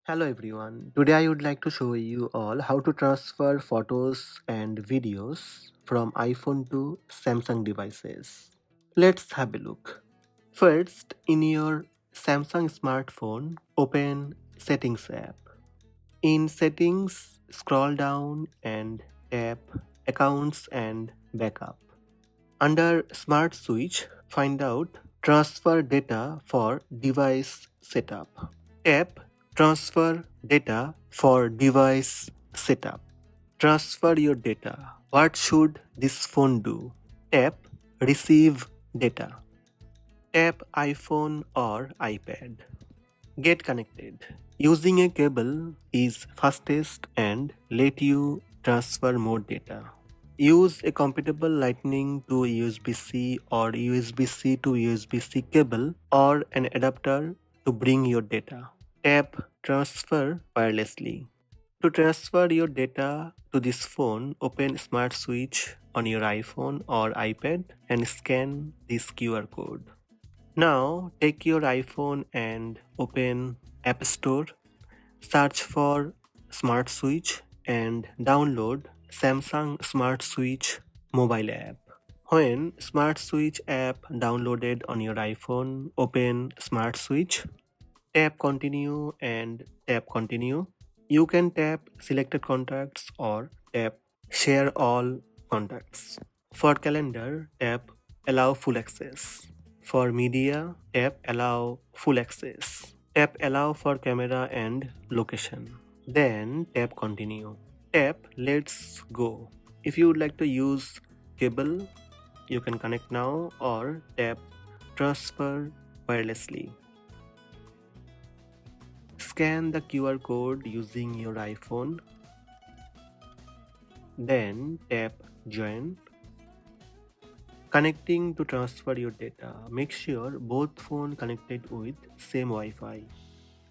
Hello everyone. Today I would like to show you all how to transfer photos and videos from iPhone to Samsung devices. Let's have a look. First, in your Samsung smartphone, open Settings app. In Settings, scroll down and tap Accounts and Backup. Under Smart Switch, find out Transfer Data for Device Setup. Tap Transfer Data for Device Setup. Transfer your data. What should this phone do? Tap Receive Data. Tap iPhone or iPad. Get connected. Using a cable is fastest and let you transfer more data. Use a compatible Lightning to USB-C or USB-C to USB-C cable or an adapter to bring your data. Tap Transfer wirelessly. To transfer your data to this phone, open Smart Switch on your iPhone or iPad and scan this QR code. Now take your iPhone and open App Store, search for Smart Switch and download Samsung Smart Switch mobile app. When Smart Switch app downloaded on your iPhone, open Smart Switch, tap Continue and tap Continue. You can tap Selected Contacts or tap Share All Contacts. For calendar, tap Allow Full Access. For media, tap Allow Full Access. Tap Allow for camera and location. Then tap Continue. Tap Let's Go. If you would like to use cable, you can connect now or tap Transfer wirelessly. Scan the QR code using your iPhone. Then tap Join. Connecting to transfer your data. Make sure both phones connected with same Wi-Fi.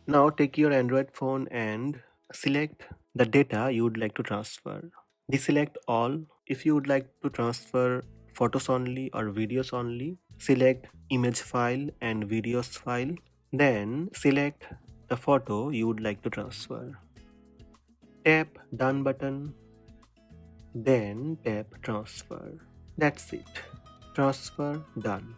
Now take your Android phone and select the data you would like to transfer. Deselect all. If you would like to transfer photos only or videos only, select image file and videos file. Then select the photo you would like to transfer. Tap Done button. Then tap Transfer. That's it. Transfer done.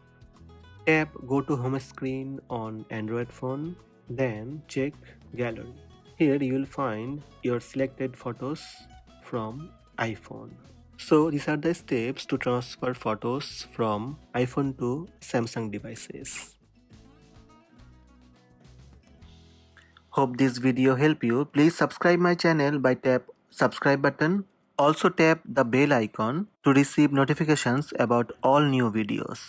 Tap Go to Home Screen on Android phone. Then check Gallery. Here you will find your selected photos from iPhone. So these are the steps to transfer photos from iPhone to Samsung devices. Hope this video help you. Please subscribe my channel by tap subscribe button. Also tap the bell icon to receive notifications about all new videos.